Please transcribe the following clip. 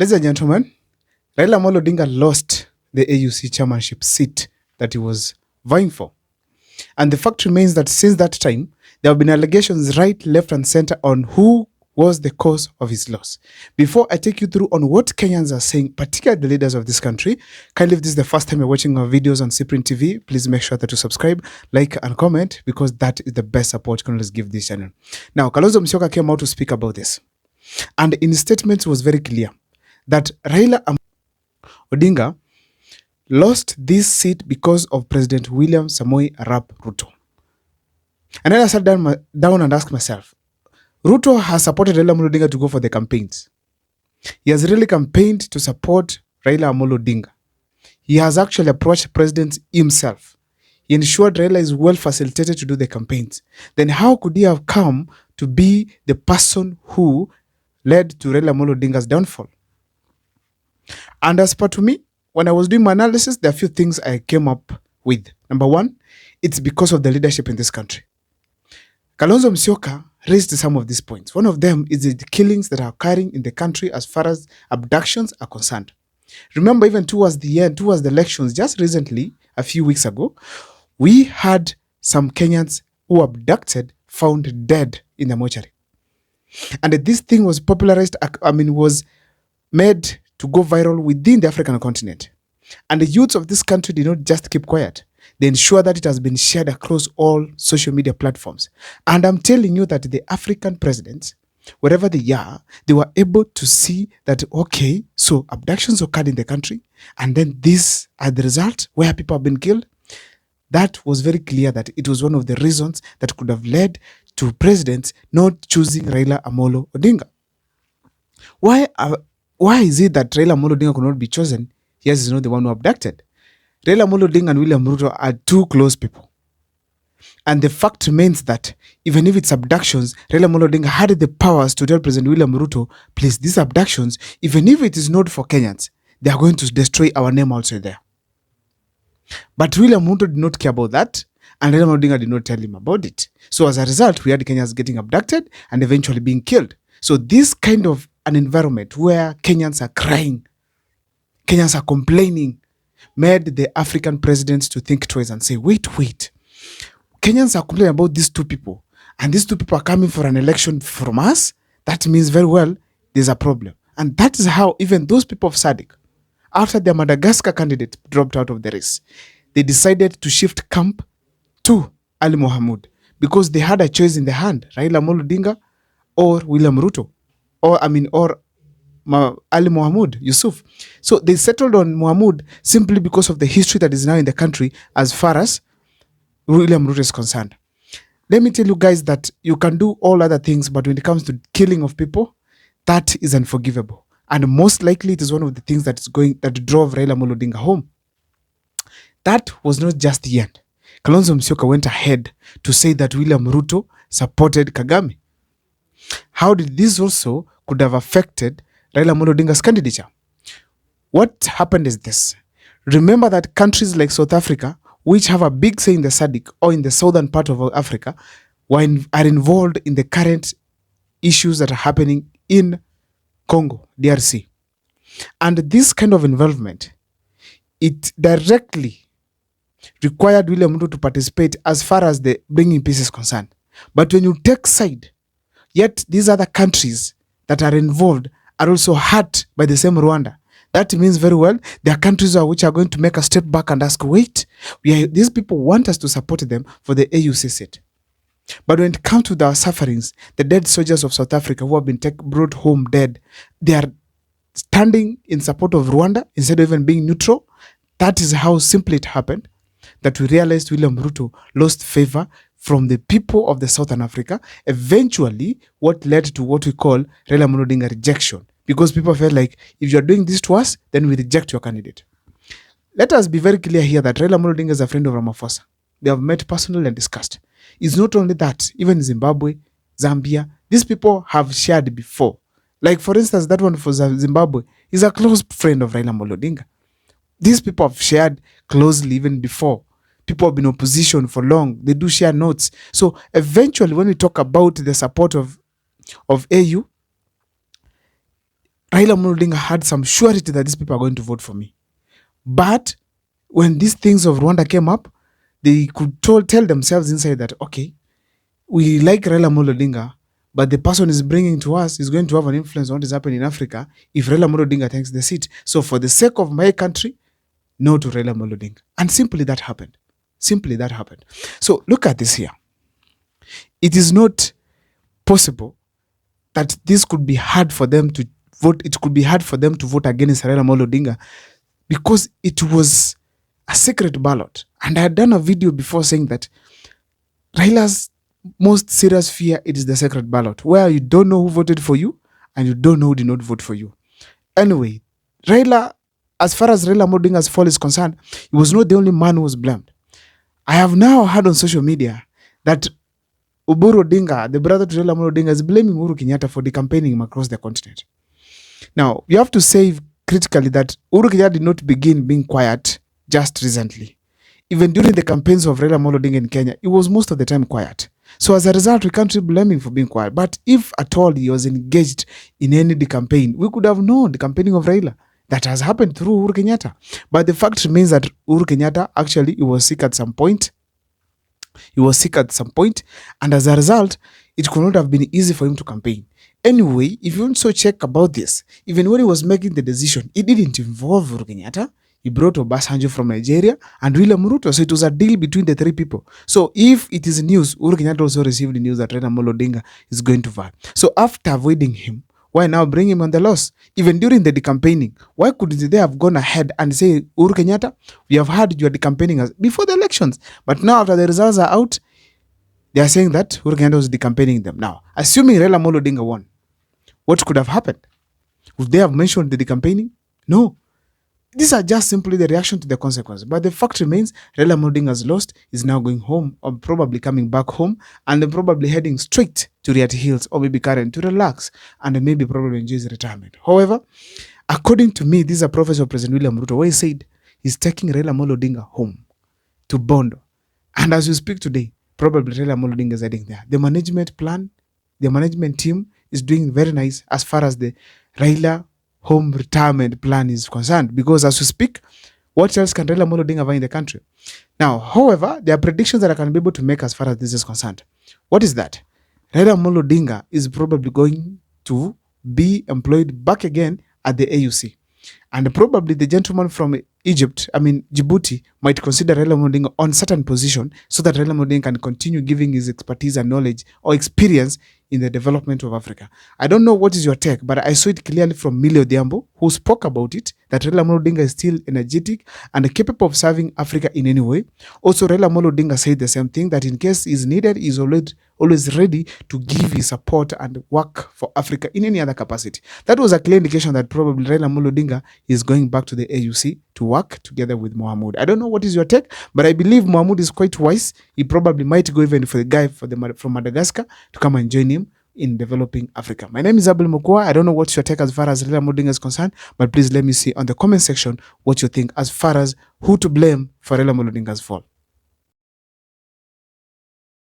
Ladies and gentlemen, Raila Amolo Odinga lost the AUC chairmanship seat that he was vying for. And the fact remains that since that time, there have been allegations right, left, and center on who was the cause of his loss. Before I take you through on what Kenyans are saying, particularly the leaders of this country, kindly if this is the first time you're watching our videos on Cyprian TV, please make sure that you subscribe, like, and comment, because that is the best support you can always give this channel. Now, Kalonzo Musyoka came out to speak about this. And in his statements was very clear that Raila Odinga lost this seat because of President William Samoei Arap Ruto. And then I sat down and asked myself, Ruto has supported Raila Amolo Odinga to go for the campaigns. He has really campaigned to support Raila Amolo Odinga. He has actually approached president himself. He ensured Raila is well facilitated to do the campaigns. Then how could he have come to be the person who led to Raila Amolo Odinga's downfall? And as per to me, when I was doing my analysis, there are a few things I came up with. Number one, it's because of the leadership in this country. Kalonzo Musyoka raised some of these points. One of them is the killings that are occurring in the country as far as abductions are concerned. Remember, even towards the end, towards the elections, just recently, a few weeks ago, we had some Kenyans who abducted found dead in the mortuary. And this thing was popularized, was made to go viral within the African continent. And the youths of this country did not just keep quiet. They ensure that it has been shared across all social media platforms. And I'm telling you that the African presidents, wherever they are, they were able to see that, okay, so abductions occurred in the country, and then these are the result where people have been killed. That was very clear that it was one of the reasons that could have led to presidents not choosing Raila Amolo Odinga. Why is it that Raila Amolo Odinga could not be chosen? Yes, he's not the one who abducted. Raila Amolo Odinga and William Ruto are two close people. And the fact remains that even if it's abductions, Raila Amolo Odinga had the powers to tell President William Ruto, please, these abductions, even if it is not for Kenyans, they are going to destroy our name also there. But William Ruto did not care about that, and Raila Amolo Odinga did not tell him about it. So as a result, we had Kenyans getting abducted and eventually being killed. So this kind of an environment where Kenyans are crying, Kenyans are complaining, made the African presidents to think twice and say, wait. Kenyans are complaining about these two people, and these two people are coming for an election from us. That means very well there's a problem. And that is how even those people of SADC, after their Madagascar candidate dropped out of the race, they decided to shift camp to Ali Mohamud because they had a choice in the hand, Raila Amolo Odinga or William Ruto, or Ali Mohamud Yusuf. So they settled on Mohamud simply because of the history that is now in the country as far as William Ruto is concerned. Let me tell you guys that you can do all other things, but when it comes to killing of people, that is unforgivable. And most likely it is one of the things that drove Raila Amolo Odinga home. That was not just the end. Kalonzo Musyoka went ahead to say that William Ruto supported Kagame. How did this also could have affected Raila Amolo Odinga's candidature? What happened is this. Remember that countries like South Africa, which have a big say in the SADC or in the southern part of Africa, are involved in the current issues that are happening in Congo, DRC. And this kind of involvement, it directly required William Ruto to participate as far as the bringing peace is concerned. But when you take side, yet these other countries that are involved are also hurt by the same Rwanda. That means very well there are countries which are going to make a step back and ask, wait, these people want us to support them for the AUC seat. But when it comes to our sufferings, the dead soldiers of South Africa who have been brought home dead, they are standing in support of Rwanda instead of even being neutral. That is how simply it happened that we realized William Ruto lost favor from the people of the Southern Africa, eventually what led to what we call Raila Amolo Odinga rejection. Because people felt like, if you're doing this to us, then we reject your candidate. Let us be very clear here that Raila Amolo Odinga is a friend of Ramaphosa. They have met personally and discussed. It's not only that, even in Zimbabwe, Zambia, these people have shared before. Like, for instance, that one for Zimbabwe is a close friend of Raila Amolo Odinga. These people have shared closely even before. People have been in opposition for long. They do share notes. So eventually, when we talk about the support of AU, Raila Amolo Odinga had some surety that these people are going to vote for me. But when these things of Rwanda came up, they could tell themselves inside that, okay, we like Raila Amolo Odinga, but the person is bringing to us is going to have an influence on what is happening in Africa if Raila Amolo Odinga takes the seat. So for the sake of my country, no to Raila Amolo Odinga. And simply that happened. Simply that happened. So look at this here. It is not possible that this could be hard for them to vote. It could be hard for them to vote against Raila Amolo Odinga because it was a secret ballot. And I had done a video before saying that Raila's most serious fear, it is the secret ballot, where you don't know who voted for you and you don't know who did not vote for you. Anyway, Raila, as far as Raila Amolo Odinga's fall is concerned, he was not the only man who was blamed. I have now heard on social media that Uhuru Odinga, the brother to Raila Amolo Odinga, is blaming Uhuru Kenyatta for decampaigning him across the continent. Now, you have to say critically that Uhuru Kenyatta did not begin being quiet just recently. Even during the campaigns of Raila Amolo Odinga in Kenya, he was most of the time quiet. So as a result, we can't really blame him for being quiet. But if at all he was engaged in any campaign, we could have known the campaigning of Raila. That has happened through Uhuru Kenyatta. But the fact remains that Uhuru Kenyatta, actually, he was sick at some point. And as a result, it could not have been easy for him to campaign. Anyway, if you also check about this, even when he was making the decision, it didn't involve Uhuru Kenyatta. He brought Obasanjo from Nigeria and William Ruto. So it was a deal between the three people. So if it is news, Uhuru Kenyatta also received the news that Raila Amolo Odinga is going to vote. So after avoiding him, why now bring him on the loss? Even during the decampaigning, why couldn't they have gone ahead and say, Uhuru Kenyatta, we have heard you are decampaigning us before the elections. But now after the results are out, they are saying that Uhuru Kenyatta was decampaigning them. Now, assuming Raila Amolo Odinga won, what could have happened? Would they have mentioned the decampaigning? No. These are just simply the reaction to the consequences. But the fact remains, Raila Amolo Odinga has lost, is now going home, or probably coming back home, and then probably heading straight to Riati Hills, or maybe Karen, to relax, and maybe probably enjoy his retirement. However, according to me, this is a prophecy of President William Ruto, where he said he's taking Raila Amolo Odinga home to Bondo. And as we speak today, probably Raila Amolo Odinga is heading there. The management plan, the management team is doing very nice as far as the Raila home retirement plan is concerned, because as we speak, what else can Raila Amolo Odinga have in the country? Now, however, there are predictions that I can be able to make as far as this is concerned. What is that? Raila Amolo Odinga is probably going to be employed back again at the AUC. And probably the gentleman from Djibouti, might consider Raila Amolo Odinga on certain position so that Raila Amolo Odinga can continue giving his expertise and knowledge or experience in the development of Africa. I don't know what is your take, but I saw it clearly from Millie Odhiambo, who spoke about it, that Raila Amolo Odinga is still energetic and capable of serving Africa in any way. Also, Raila Amolo Odinga said the same thing, that in case is needed, he is always ready to give his support and work for Africa in any other capacity. That was a clear indication that probably Raila Amolo Odinga is going back to the AUC to work together with Mohamud. I don't know what is your take, but I believe Mohamud is quite wise. He probably might go even for the guy from Madagascar to come and join him in developing Africa. My name is Abel Mukwa. I don't know what's your take as far as Raila Amolo Odinga is concerned, but please let me see on the comment section what you think as far as who to blame for Raila Amolo Odinga's fall.